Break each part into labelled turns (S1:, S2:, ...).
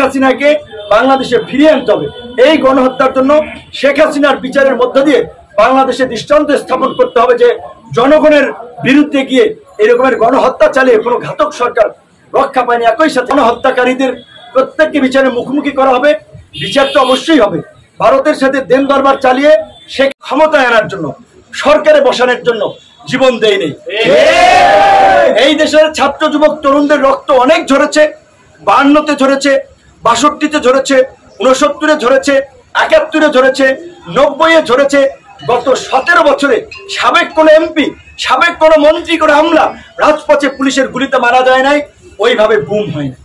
S1: হাসিনাকে বাংলাদেশে ফিরিয়ে আনতে হবে। এই গণহত্যার জন্য শেখ হাসিনার বিচারের মধ্য দিয়ে বাংলাদেশে দৃষ্টান্ত স্থাপন করতে হবে যে জনগণের বিরুদ্ধে গিয়ে এরকমের গণহত্যা চালিয়ে কোনো ঘাতক সরকার রক্ষা পায়নি। একই সাথে গণহত্যাকারীদের প্রত্যেককে বিচারের মুখোমুখি করা হবে। বিচার তো অবশ্যই হবে। ভারতের সাথে দেন দরবার চালিয়ে সে ক্ষমতায় আনার জন্য, সরকারে বসানোর জন্য জীবন দেয়নি। এই দেশের ছাত্র যুবক তরুণদের রক্ত অনেক ঝরেছে, 52-তে ঝরেছে, 62-তে ঝরেছে, 69-এ ঝরেছে, 71-এ ঝরেছে, 90-এ ঝরেছে। গত 17 বছরে সাবেক কোনো এমপি, সাবেক কোনো মন্ত্রী, কোনো আমলা রাজপথে পুলিশের গুলিতে মারা যায় নাই, ওইভাবে বুম হয় না।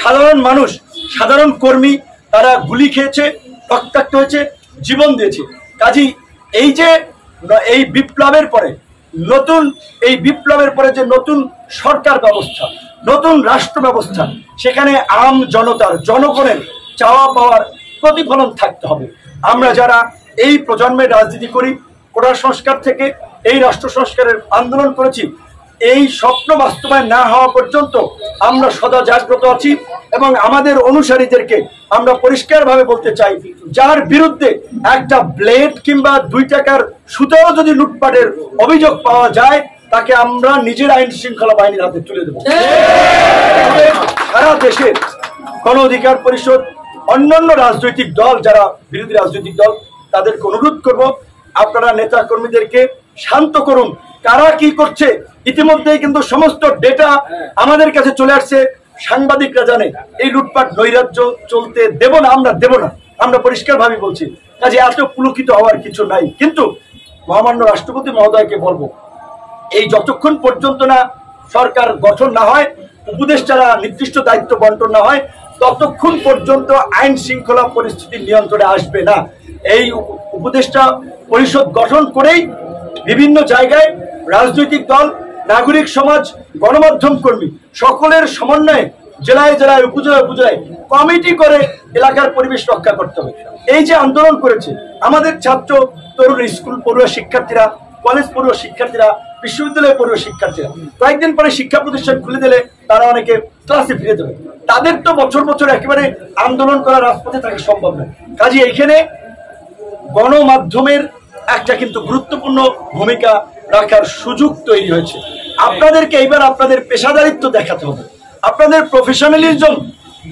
S1: সাধারণ মানুষ, সাধারণ কর্মী তারা গুলি খেয়েছে, রক্তাক্ত হয়েছে, জীবন দিয়েছে। কাজেই এই বিপ্লবের পরে যে নতুন সরকার ব্যবস্থা, নতুন রাষ্ট্র ব্যবস্থা, সেখানে আম জনতার, জনগণের চাওয়া পাওয়ার প্রতিফলন থাকতে হবে। আমরা যারা এই প্রজন্মের রাজনীতি করি, কোটা সংস্কার থেকে এই রাষ্ট্র সংস্কারের আন্দোলন করেছি, এই স্বপ্ন বাস্তবায়ন না হওয়া পর্যন্ত আমরা সদা জাগ্রত আছি এবং আমাদের অনুসারীদেরকে আমরা পরিষ্কারভাবে বলতে চাই, যার বিরুদ্ধে একটা ব্লেড কিংবা 2 টাকার সুতাও যদি লুটপাটের অভিযোগ পাওয়া যায়, তাকে আমরা নিজের আইন শৃঙ্খলা বাহিনীর হাতে তুলে দেব। সারা দেশে গণ অধিকার পরিষদ, অন্যান্য রাজনৈতিক দল, যারা বিরোধী রাজনৈতিক দল, তাদেরকে অনুরোধ করব, আপনারা নেতা কর্মীদেরকে শান্ত করুন। কারা কি করছে ইতিমধ্যেই কিন্তু সমস্ত ডেটা আমাদের কাছে চলে আসছে। সাংবাদিকরা জানে এই লুটপাট নৈরাজ্য চলতে দেব না, আমরা দেব না, আমরা পরিষ্কারভাবে বলছি। কাজে এত পুলকিত হওয়ার কিছু নাই। কিন্তু মহামান্য রাষ্ট্রপতি মহোদয়কে বলবো, এই যতক্ষণ পর্যন্ত না সরকার গঠন না হয়, উপদেষ্টারা নির্দিষ্ট দায়িত্ব বন্টন না হয়, ততক্ষণ পর্যন্ত আইন শৃঙ্খলা পরিস্থিতি নিয়ন্ত্রণে আসবে না। এই উপদেষ্টা পরিষদ গঠন করেই বিভিন্ন জায়গায় রাজনৈতিক দল, নাগরিক সমাজ, গণমাধ্যম কর্মী সকলের সমন্বয়ে জেলায় জেলায়, উপজেলায় উপজেলায় কমিটি করে এলাকার পরিবেশ রক্ষা করতে হবে। এই যে আন্দোলন করেছে আমাদের ছাত্র তরুণ, স্কুল পড়ুয়া শিক্ষার্থীরা, কলেজ পড়ুয়া শিক্ষার্থীরা, বিশ্ববিদ্যালয় পড়ুয়া শিক্ষার্থীরা, কয়েকদিন পরে শিক্ষা প্রতিষ্ঠান খুলে দিলে তারা অনেকে ক্লাসে ফিরে যাবে। তাদের তো বছর বছর একেবারে আন্দোলন করা রাজপথে থাকা সম্ভব নয়। কাজে এইখানে গণমাধ্যমের একটা কিন্তু গুরুত্বপূর্ণ ভূমিকা রাখার সুযোগ তৈরি হয়েছে। আপনাদেরকে এইবার আপনাদের পেশাদারিত্ব দেখাতে হবে, আপনাদের প্রফেশনালিজম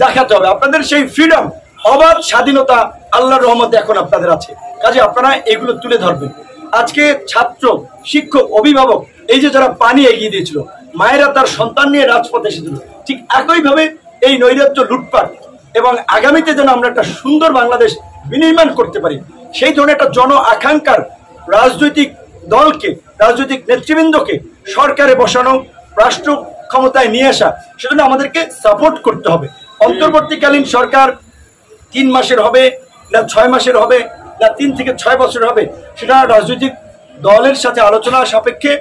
S1: দেখাতে হবে, আপনাদের সেই ফ্রিডম, অবাধ স্বাধীনতা আল্লাহর রহমতে এখন আপনাদের আছে। কাজে আপনারা এগুলো তুলে ধরবেন। আজকে ছাত্র, শিক্ষক, অভিভাবক, এই যে যারা পানি এগিয়ে দিয়েছিল, মায়েরা তার সন্তান নিয়ে রাজপথে এসেছিল, ঠিক একইভাবে এই নৈরাজ্য, লুটপাট এবং আগামীতে যেন আমরা একটা সুন্দর বাংলাদেশ বিনির্মাণ করতে পারি, সেই ধরনের একটা জন আকাঙ্ক্ষার রাজনৈতিক দলকে, রাজনৈতিক নেতৃবৃন্দকে সরকারে বসানো, রাষ্ট্র ক্ষমতায় নিয়ে আসা, সেজন্য আমাদেরকে সাপোর্ট করতে হবে। অন্তর্বর্তীকালীন সরকার 3 মাসের হবে না 6 মাসের হবে না 3 থেকে 6 বছর হবে, সেটা রাজনৈতিক দলের সাথে আলোচনা সাপেক্ষে,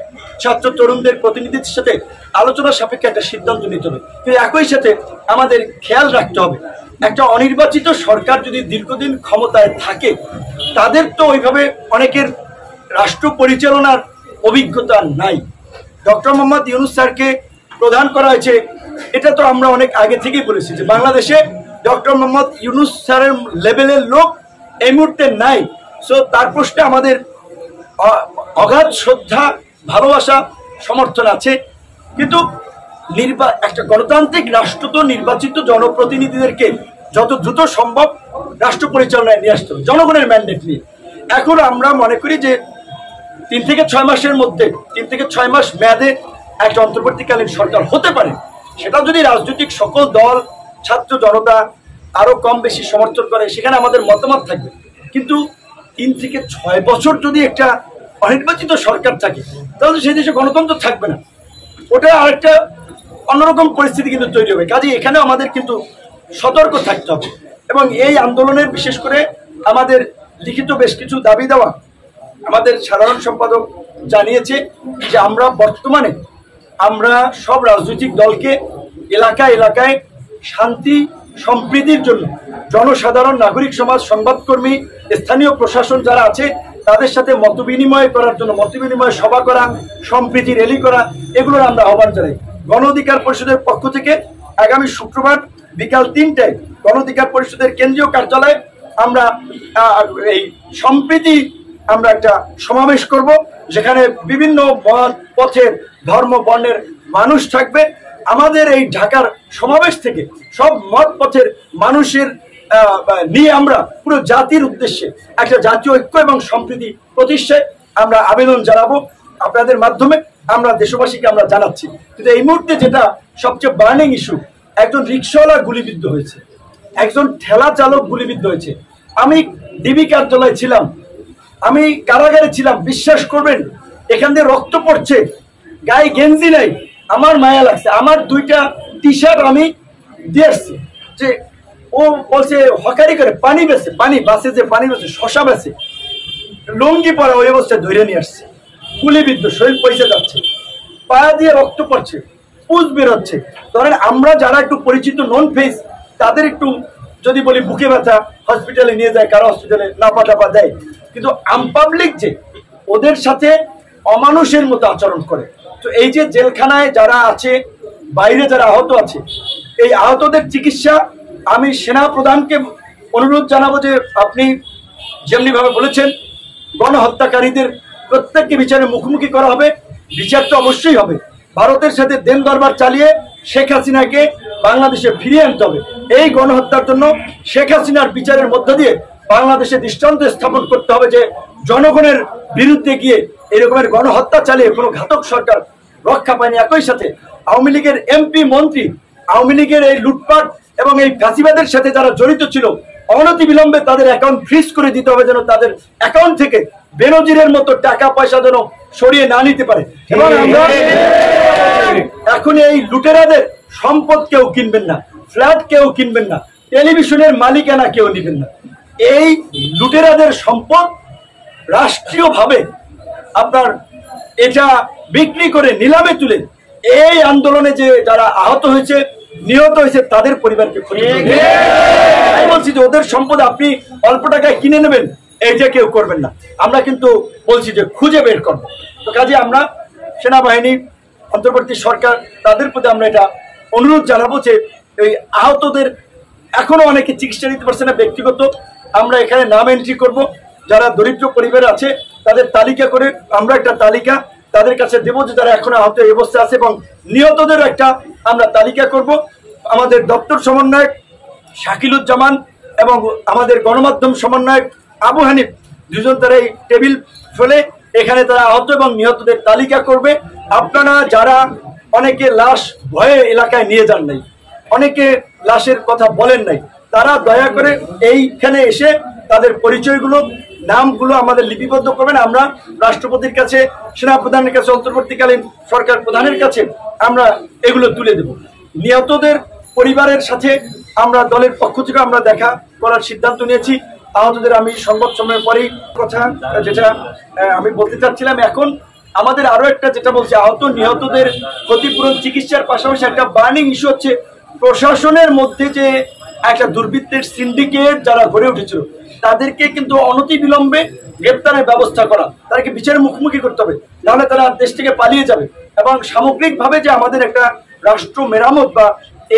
S1: ছাত্র তরুণদের প্রতিনিধিদের সাথে আলোচনা সাপেক্ষে একটা সিদ্ধান্ত নিতে হবে। কিন্তু একই সাথে আমাদের খেয়াল রাখতে হবে, একটা অনির্বাচিত সরকার যদি দীর্ঘদিন ক্ষমতায় থাকে, তাদের তো ওইভাবে অনেকের রাষ্ট্র পরিচালনার অভিজ্ঞতা নাই। ডক্টর মোহাম্মদ ইউনূস স্যারকে প্রদান করা হয়েছে, এটা তো আমরা অনেক আগে থেকেই বলেছি যে বাংলাদেশে ডক্টর মোহাম্মদ ইউনূস স্যারের লেভেলের লোক এই মুহূর্তে নাই। সো তার প্রশ্নে আমাদের অগাধ শ্রদ্ধা, ভালোবাসা, সমর্থন আছে। কিন্তু একটা গণতান্ত্রিক রাষ্ট্র তো নির্বাচিত জনপ্রতিনিধিদেরকে যত দ্রুত সম্ভব রাষ্ট্র পরিচালনায় নিয়ে আসতে হবে জনগণের ম্যান্ডেট নিয়ে। এখন আমরা মনে করি যে 3 থেকে 6 মাসের মধ্যে, 3 থেকে 6 মাস মেয়াদে একটা অন্তর্বর্তীকালীন সরকার হতে পারে। সেটা যদি রাজনৈতিক সকল দল, ছাত্র জনতা আরো কম বেশি সমর্থন করে, সেখানে আমাদের মতামত থাকবে। কিন্তু 3 থেকে 6 বছর যদি একটা অনির্বাচিত সরকার থাকে, তাহলে সেই দেশে গণতন্ত্র থাকবে না, ওটা আরেকটা অন্যরকম পরিস্থিতি কিন্তু তৈরি হবে। কাজে এখানে আমাদের কিন্তু সতর্ক থাকতে হবে। এবং এই আন্দোলনের বিশেষ করে আমাদের লিখিত বেশ কিছু দাবি দেওয়া আমাদের সাধারণ সম্পাদক জানিয়েছে যে বর্তমানে আমরা সব রাজনৈতিক দলকে এলাকায় এলাকায় শান্তি সম্প্রীতির জন্য জনসাধারণ, নাগরিক সমাজ, সংবাদকর্মী, স্থানীয় প্রশাসন যারা আছে তাদের সাথে মত বিনিময় করার জন্য মত বিনিময় সভা করা, সম্প্রীতি র্যালি করা, এগুলোর আমরা আহ্বান জানাই। গণ অধিকার পরিষদের পক্ষ থেকে আগামী শুক্রবার বিকাল ৩টায় গণ অধিকার পরিষদের কেন্দ্রীয় কার্যালয়ে আমরা এই সম্প্রীতি আমরা একটা সমাবেশ করব, যেখানে বিভিন্ন মত পথের ধর্ম বর্ণের মানুষ থাকবে। আমাদের এই ঢাকার সমাবেশ থেকে সব মত পথের মানুষের নিয়ে আমরা পুরো জাতির উদ্দেশ্যে একটা জাতীয় ঐক্য এবং সম্প্রীতি প্রতিষ্ঠায় আমরা আবেদন জানাবো। আপনাদের মাধ্যমে আমরা দেশবাসীকে আমরা জানাচ্ছি। কিন্তু এই মুহূর্তে যেটা সবচেয়ে বার্নিং ইস্যু, একজন রিক্সাওয়ালা গুলিবিদ্ধ হয়েছে, একজন ঠেলা চালক গুলিবিদ্ধ হয়েছে। আমি ডিবি কার্যালয়ে ছিলাম, আমি কারাগারে ছিলাম, বিশ্বাস করবেন এখান দিয়ে রক্ত পড়ছে, গায়ে গেঞ্জি নাই, আমার মায়া লাগছে। আমার 2টা টি-শার্ট আমি দিয়ে আসছি, যে ও বলছে হকারি করে পানি বেছে, পানি বাসে যে পানি বেছে, শশা বেছে, লুঙ্গি পরা ওই অবস্থায় ধরে নিয়ে আসছে, গুলিবিদ্ধ, শরীর পয়সা যাচ্ছে, পায়া দিয়ে রক্ত পড়ছে, পুজ বেরোচ্ছে। ধরেন আমরা যারা একটু পরিচিত নন ফেস, তাদের একটু যদি বলি বুকে ব্যথা, হসপিটালে নিয়ে যায়, কারো হসপিটালে নাপা টাপা দেয়, কিন্তু আমপাবলিক যে ওদের সাথে অমানুষের মতো আচরণ করে। তো এই যে জেলখানায় যারা আছে, বাইরে যারা আহত আছে, এই আহতদের চিকিৎসা আমি সেনা প্রধানকে অনুরোধ জানাবো যে আপনি যেমনি ভাবে বলেছেন গণহত্যাকারীদের প্রত্যেককে বিচারের মুখোমুখি করা হবে, বিচার তো অবশ্যই হবে। ভারতের সাথে দেন দরবার চালিয়ে শেখ হাসিনাকে বাংলাদেশে ফিরিয়ে আনতে হবে। এই গণহত্যার জন্য শেখ হাসিনার বিচারের মধ্য দিয়ে বাংলাদেশে দৃষ্টান্ত স্থাপন করতে হবে যে জনগণের বিরুদ্ধে গিয়ে এরকমের গণহত্যা চালিয়ে কোনো ঘাতক সরকার রক্ষা পায়নি। একই সাথে আওয়ামী লীগের এমপি মন্ত্রী, আওয়ামী লীগের এই লুটপাট এবং এই ফ্যাসিবাদের সাথে যারা জড়িত ছিল, অনতি বিলম্বে তাদের অ্যাকাউন্ট ফ্রিজ করে দিতে হবে, যেন তাদের অ্যাকাউন্ট থেকে বেনজিরের মতো টাকা পয়সা যেন সরিয়ে না নিতে পারে। এবং আমরা এখন এই লুটেরাদের সম্পদ কেউ কিনবেন না, ফ্ল্যাট কেউ কিনবেন না, টেলিভিশনের মালিকানা কেউ নেবেন না। এই লুটেরাদের সম্পদ রাষ্ট্রীয়ভাবে আপনার এটা বিক্রি করে নিলামে তুলে এই আন্দোলনে যে যারা আহত হয়েছে, নিহত হয়েছে, তাদের পরিবারকে বলছি যে ওদের সম্পদ আপনি অল্প টাকায় কিনে নেবেন, এই যে কেউ করবেন না। আমরা কিন্তু বলছি যে খুঁজে বের করবো। তো কাজে আমরা সেনাবাহিনী, অন্তর্বর্তী সরকার, তাদের প্রতি আমরা এটা অনুরোধ জানাবো যে এই আহতদের এখনো অনেকে চিকিৎসা নিতে পারছে না, ব্যক্তিগত আমরা এখানে নাম এন্ট্রি করব। যারা দরিদ্র পরিবার আছে তাদের তালিকা করে আমরা একটা তালিকা তাদের কাছে দেবো যে যারা এখনো আহত এই অবস্থা আছে, এবং নিহতদের একটা আমরা তালিকা করব। আমাদের দপ্তর সমন্বয়ক শাকিলুজ্জামান এবং আমাদের গণমাধ্যম সমন্বয়ক আবু হানিফ, দুজন তারা এই টেবিল ফেলে এখানে তারা আহত এবং নিহতদের তালিকা করবে। আপনারা যারা অনেকে লাশ ভয়ে এলাকায় নিয়ে যান নাই, অনেকে লাশের কথা বলেন নাই, তারা দয়া করে এইখানে এসে তাদের পরিচয়গুলো, নামগুলো আমাদের লিপিবদ্ধ করবেন। আমরা রাষ্ট্রপতির কাছে, সেনা প্রধানের কাছে, অন্তর্বর্তীকালীন সরকার প্রধানের কাছে আমরা এগুলো তুলে দেব। নিহতদের পরিবারের সাথে আমরা দলের পক্ষ থেকে আমরা দেখা করার সিদ্ধান্ত নিয়েছি। আহতদের আমি সংবাদ সম্মেলনের পরেই কথা যেটা আমি বলতে চাচ্ছিলাম, এখন আমাদের আরো একটা যেটা বলছে, আহত নিহতদের ক্ষতিপূরণ চিকিৎসার পাশাপাশি একটা বার্নিং ইস্যু হচ্ছে প্রশাসনের মধ্যে যে একটা দুর্বৃত্তের সিন্ডিকেট যারা গড়ে উঠেছিল, তাদেরকে কিন্তু অনতি বিলম্বে গ্রেপ্তারের ব্যবস্থা করা, তাদেরকে বিচারের মুখোমুখি করতে হবে, নাহলে তারা দেশ থেকে পালিয়ে যাবে। এবং সামগ্রিকভাবে যে আমাদের একটা রাষ্ট্র মেরামত বা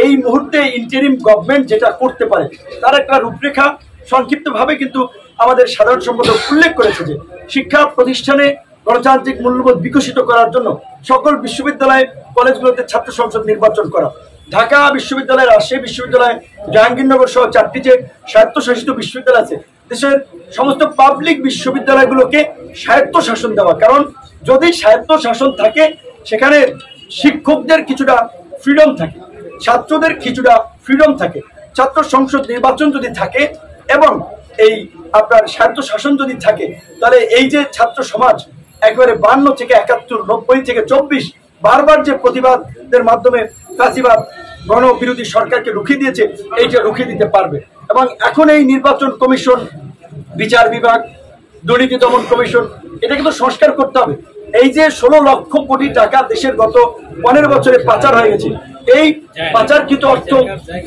S1: এই মুহূর্তে ইন্টারিম গভর্নমেন্ট যেটা করতে পারে তার একটা রূপরেখা সংক্ষিপ্তভাবে কিন্তু আমাদের সাধারণ সম্পাদক উল্লেখ করেছে যে শিক্ষা প্রতিষ্ঠানে গণতান্ত্রিক মূল্যবোধ বিকশিত করার জন্য সকল বিশ্ববিদ্যালয় কলেজগুলোতে ছাত্র সংসদ নির্বাচন করা, ঢাকা বিশ্ববিদ্যালয়, রাজশাহী বিশ্ববিদ্যালয়, জাহাঙ্গীরনগর সহ 4টি যে স্বায়ত্তশাসিত বিশ্ববিদ্যালয় আছে, দেশের সমস্ত পাবলিক বিশ্ববিদ্যালয়গুলোকে স্বায়ত্তশাসন দেওয়া। কারণ যদি স্বায়ত্তশাসন থাকে সেখানে শিক্ষকদের কিছুটা ফ্রিডম থাকে, ছাত্রদের কিছুটা ফ্রিডম থাকে, ছাত্র সংসদ নির্বাচন যদি থাকে এবং এই আপনার স্বায়ত্তশাসন যদি থাকে, তাহলে এই যে ছাত্র সমাজ একবারে 52 থেকে 71, 90 থেকে 24 বারবার যে প্রতিবাদের মাধ্যমে ফ্যাসিবাদ গণবিরোধী সরকারকে রুখিয়ে দিয়েছে, এইটা রুখিয়ে দিতে পারবে। এবং এখন এই নির্বাচন কমিশন, বিচার বিভাগ, দুর্নীতি দমন কমিশন, এটা কিন্তু সংস্কার করতে হবে। এই যে 16 লক্ষ কোটি টাকা দেশের গত 15 বছরে পাচার হয়ে গেছে, এই পাচারকৃত অর্থ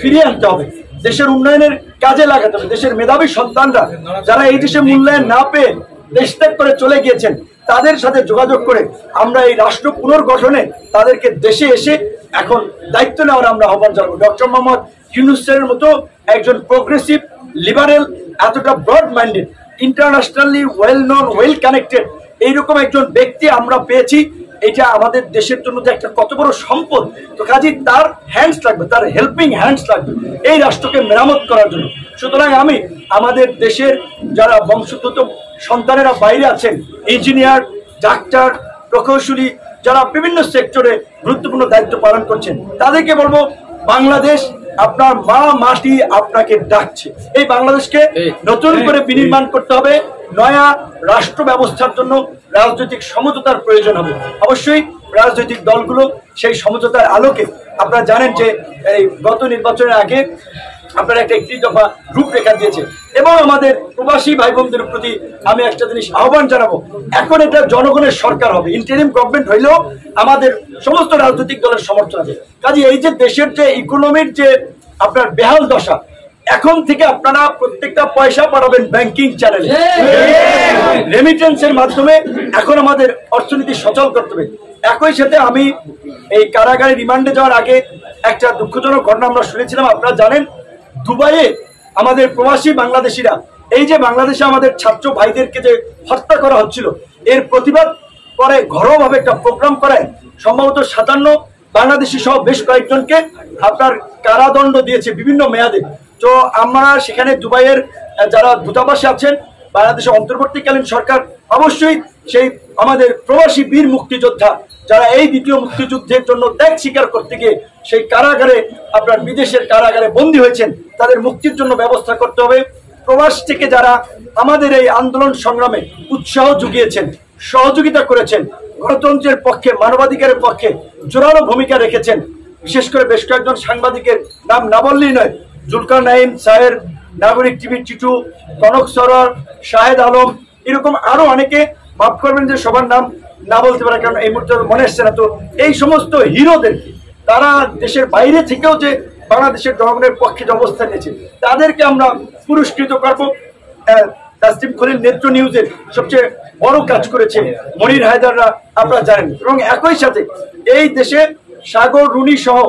S1: ফিরিয়ে আনতে হবে, দেশের উন্নয়নের কাজে লাগাতে হবে। দেশের মেধাবী সন্তানরা যারা এই দেশে মূল্যায়ন না পেয়ে দেশ ত্যাগ করে চলে গিয়েছেন, তাদের সাথে যোগাযোগ করে আমরা এই রাষ্ট্র পুনর্গঠনে তাদেরকে দেশে এসে এখন দায়িত্ব নেওয়ার আমরা আহ্বান জানাবো। ডক্টর মোহাম্মদ ইউনূসের মতো একজন প্রোগ্রেসিভ লিবারেল, এতটা broad minded, internationally well known, well connected এইরকম একজন ব্যক্তি আমরা পেয়েছি। এটা আমাদের দেশের জন্য যে একটা কত বড় সম্পদ, তো কাজী তার হ্যান্ডস লাগবে, তার হেল্পিং হ্যান্ডস লাগবে এই রাষ্ট্রকে মেরামত করার জন্য। সুতরাং আমি আমাদের দেশের যারা বংশোদ্ভূত সন্তানেরা বাইরে আছেন, ইঞ্জিনিয়ার, ডাক্তার, প্রকৌশলী, যারা বিভিন্ন সেক্টরে গুরুত্বপূর্ণ দায়িত্ব পালন করছেন, তাদেরকে বলবো বাংলাদেশ আপনার মা মাটি আপনাকে ডাকছে। এই বাংলাদেশকে নতুন করে বিনির্মাণ করতে হবে। নয়া রাষ্ট্র ব্যবস্থার জন্য রাজনৈতিক সমঝোতার প্রয়োজন হবে। অবশ্যই রাজনৈতিক দলগুলো সেই সমঝোতার আলোকে, আপনারা জানেন যে এই গত নির্বাচনের আগে আপনারা একটা 31 দফা রূপরেখা দিয়েছে, এবং আমাদের প্রবাসী ভাই বোনদের প্রতি আমি একটা জিনিস আহ্বান জানাবো, এখন এটা জনগণের সরকার হবে। ইন্টারিম গভর্নমেন্ট হইলেও আমাদের সমস্ত রাজনৈতিক দলের সমর্থন আছে। কাজে এই যে দেশের যে ইকোনমির যে আপনার বেহাল দশা, এখন থেকে আপনারা প্রত্যেকটা পয়সা পাঠাবেন ব্যাংকিং চ্যানেলে, রেমিটেন্সের মাধ্যমে এখন আমাদের অর্থনীতি সচল করতে হবে। একই সাথে আমি এই কারাগারে রিমান্ডে যাওয়ার আগে একটা দুঃখজনক ঘটনা আমরা শুনেছিলাম। আপনারা জানেন দুবাইয়ে আমাদের প্রবাসী বাংলাদেশিরা, এই যে বাংলাদেশে আমাদের ছাত্র ভাইদেরকে যে হত্যা করা হচ্ছিল, এর প্রতিবাদ করে ঘরোয়াভাবে একটা প্রোগ্রাম করায় সম্ভবত 57 বাংলাদেশি সহ বেশ কয়েকজনকে আপনার কারাদণ্ড দিয়েছে বিভিন্ন মেয়াদে। তো আমরা সেখানে দুবাইয়ের যারা দূতাবাসে আছেন, বাংলাদেশের অন্তর্বর্তীকালীন সরকার অবশ্যই সেই আমাদের প্রবাসী বীর মুক্তিযোদ্ধা যারা এই দ্বিতীয় মুক্তিযুদ্ধের জন্য ত্যাগ স্বীকার করতে গিয়ে সেই কারাগারে আপনার বিদেশের কারাগারে বন্দী হয়েছেন, তাদের মুক্তির জন্য ব্যবস্থা করতে হবে। প্রবাস থেকে যারা আমাদের এই আন্দোলন সংগ্রামে উৎসাহ জুগিয়েছেন, সহযোগিতা করেছেন, গণতন্ত্রের পক্ষে, মানবাধিকারের পক্ষে জোরালো ভূমিকা রেখেছেন, বিশেষ করে বেশ কয়েকজন সাংবাদিকের নাম না বললেই নয়, জুলকার নাইম সাহের, নাগরিক টিভি টিটু, কনক সরোয়ার, শাহেদ আলম, এরকম আরো অনেকে, মাফ করবেন যে সবার নাম না বলতে পারে কারণ এই মুহূর্তে মনে আসছে না। তো এই সমস্ত হিরোদেরকে, তারা দেশের বাইরে থেকেও যে বাংলাদেশের জনগণের পক্ষে যে অবস্থান নিয়েছে, তাদেরকে আমরা পুরস্কৃত করবো। তাসলিম খলিল নেত্র নিউজের সবচেয়ে বড় কাজ করেছে, মনির হায়দাররা আপনারা জানেন। এবং একই সাথে এই দেশে সাগর রুনি সহ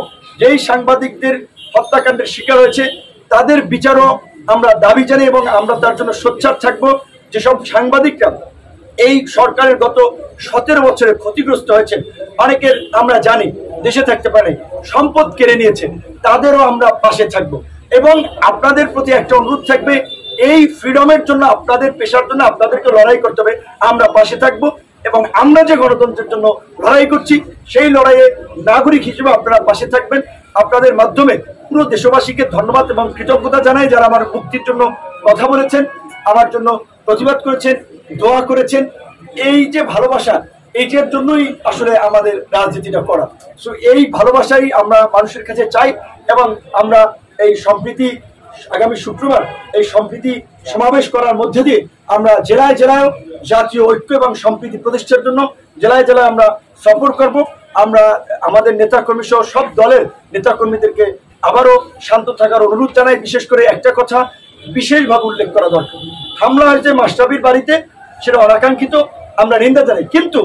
S1: যেই সাংবাদিকদের হত্যাকাণ্ডের শিকার হয়েছে, তাদের বিচারও আমরা দাবি জানি এবং আমরা তার জন্য সোচ্চার থাকবো। যেসব সাংবাদিকরা এই সরকারের গত 17 বছরে ক্ষতিগ্রস্ত হয়েছে, অনেকের আমরা জানি দেশে থাকতে পারে, সম্পদ কেড়ে নিয়েছে, তাদেরও আমরা পাশে থাকবো। এবং আপনাদের প্রতি একটা অনুরোধ থাকবে, এই ফ্রিডমের জন্য, আপনাদের পেশার জন্য আপনাদেরকে লড়াই করতে হবে, আমরা পাশে থাকবো। এবং আমরা যে গণতন্ত্রের জন্য লড়াই করছি, সেই লড়াইয়ে নাগরিক হিসেবে আপনারা পাশে থাকবেন। আপনাদের মাধ্যমে পুরো দেশবাসীকে ধন্যবাদ এবং কৃতজ্ঞতা জানাই, যারা আমার মুক্তির জন্য কথা বলেছেন, আমার জন্য প্রতিবাদ করেছেন, দোয়া করেছেন। এই যে ভালোবাসা, এইটার জন্যই আসলে আমাদের রাজনীতিটা করা। সো এই ভালোবাসাই আমরা মানুষের কাছে চাই, এবং আমরা এই সম্প্রীতি, আগামী শুক্রবার এই সম্প্রীতি সমাবেশ করার মধ্যে দিয়ে আমরা জেলায় জেলায় জাতীয় ঐক্য এবং সম্প্রীতি প্রতিষ্ঠার জন্য জেলায় জেলায় আমরা সফর করব। আমরা আমাদের নেতাকর্মী সহ সব দলের নেতাকর্মীদেরকে আবারও শান্ত থাকার অনুরোধ জানাই। বিশেষ করে একটা কথা বিশেষভাবে উল্লেখ করা দরকার, হামলা হয়েছে মাশরাফির বাড়িতে, সেটা অনাকাঙ্ক্ষিত, আমরা নিন্দা জানাই। কিন্তু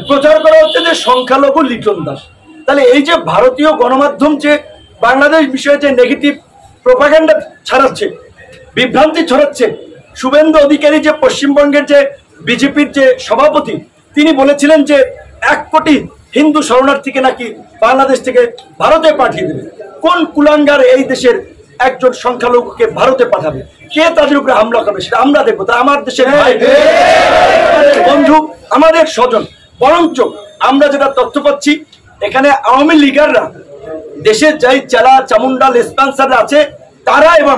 S1: প্রচার করা হচ্ছে যে সংখ্যালঘু লিটন দাস। তাহলে এই যে ভারতীয় গণমাধ্যম যে বাংলাদেশ বিষয়ে যে নেগেটিভ প্রোপাগান্ডা ছড়াচ্ছে, বিভ্রান্তি ছড়াচ্ছে, শুভেন্দু অধিকারী যে পশ্চিমবঙ্গের যে বিজেপির যে সভাপতি, তিনি বলেছিলেন যে 1 কোটি হিন্দু শরণার্থীকে নাকি বাংলাদেশ থেকে ভারতে পাঠিয়ে দেবে। কোন কুলাঙ্গার এই দেশের একজন সংখ্যালঘুকে ভারতে পাঠাবে? কে তাদের উপরে হামলা করবে সেটা আমরা দেখবো। তা আমার দেশের ভাই, বন্ধু, আমাদের স্বজন। বরঞ্চ আমরা যেটা তথ্য পাচ্ছি, এখানে আওয়ামী লীগাররা, দেশের যাই চেলা চামুন্ডা লেসপেন্সার আছে, তারা এবং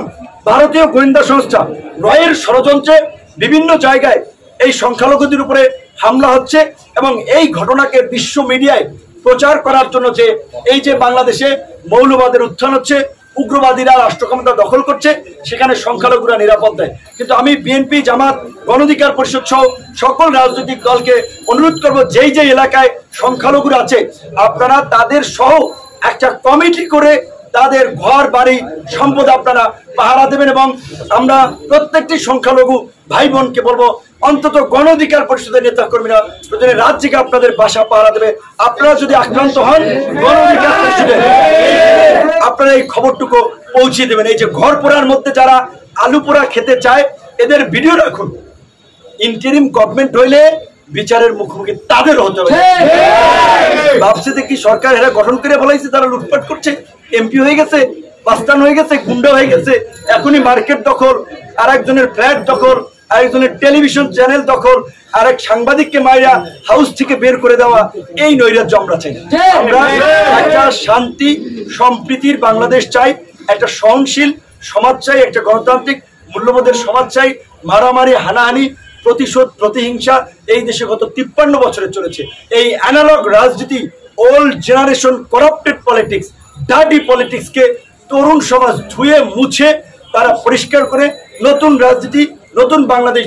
S1: ভারতীয় গোয়েন্দা সংস্থা রয়ের ষড়যন্ত্রে বিভিন্ন জায়গায় এই সংখ্যালঘুদের উপরে হামলা হচ্ছে। এবং এই ঘটনাকে বিশ্ব মিডিয়ায় প্রচার করার জন্য যে এই যে বাংলাদেশে মৌলবাদের উত্থান হচ্ছে, উগ্রবাদীরা রাষ্ট্র ক্ষমতা দখল করছে, সেখানে সংখ্যালঘুরা নিরাপদ দেয়। কিন্তু আমি বিএনপি, জামাত, গণ অধিকার পরিষদ সহ সকল রাজনৈতিক দলকে অনুরোধ করব, যেই যে এলাকায় সংখ্যালঘুরা আছে, আপনারা তাদের সহ একটা কমিটি করে তাদের ঘর বাড়ি সম্পদ আপনারা পাহারা দেবেন। এবং আমরা প্রত্যেকটি সংখ্যালঘু ভাই বোনকে বলবো, অন্তত গণ অধিকার পরিষদের নেতা কর্মীরা প্রতিদিন রাত জেগে আপনাদের বাসা পাহারা দেবে। আপনারা যদি আক্রান্ত হন, গণ অধিকার পরিষদে আপনারা এই খবরটুকু পৌঁছে দেবেন। এই যে ঘর পোড়ার মধ্যে যারা আলু পোড়া খেতে চায়, এদের ভিডিও রাখুন। ইন্টারিম গভর্নমেন্ট হইলে বিচারের মুখোমুখি তাদের হতে হবে। ভাবছে কি সরকার এরা গঠন করে বলাইছে, তারা লুটপাট করছে, এমপি হয়ে গেছে, পাস্তান হয়ে গেছে, গুন্ডা হয়ে গেছে, এখনই মার্কেট দখল, আর একজনের ফ্ল্যাট দখল, আরেকজনের টেলিভিশন চ্যানেল দখল, আরেক সাংবাদিককে মাইরা হাউস থেকে বের করে দেওয়া, এই নৈরাজ্য আমরা চাই। আমরা একটা শান্তি সম্প্রীতির বাংলাদেশ চাই, একটা সহনশীল সমাজ চাই, একটা গণতান্ত্রিক মূল্যবোধের সমাজ চাই। মারামারি, হানাহানি, প্রতিশোধ, প্রতিহিংসা এই দেশে গত 53 বছরে চলেছে। এই অ্যানালগ রাজনীতি, old generation corrupted politics, dirty পলিটিক্সকে তরুণ সমাজ ধুয়ে মুছে তারা পরিষ্কার করে নতুন রাজনীতি, নতুন বাংলাদেশ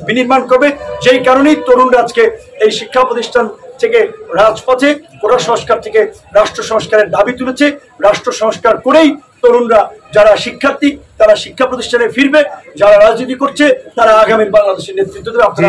S1: বিনির্মাণ করবে। যেই কারণেই তরুণরা আজকে এই শিক্ষা প্রতিষ্ঠান থেকে রাজপথে, কোটা সংস্কার থেকে রাষ্ট্র সংস্কারের দাবি তুলেছে। রাষ্ট্র সংস্কার করেই তরুণরা, যারা শিক্ষার্থী তারা শিক্ষা প্রতিষ্ঠানে ফিরবে, যারা রাজনীতি করছে তারা আগামী বাংলাদেশের নেতৃত্ব দেবে। আপনারা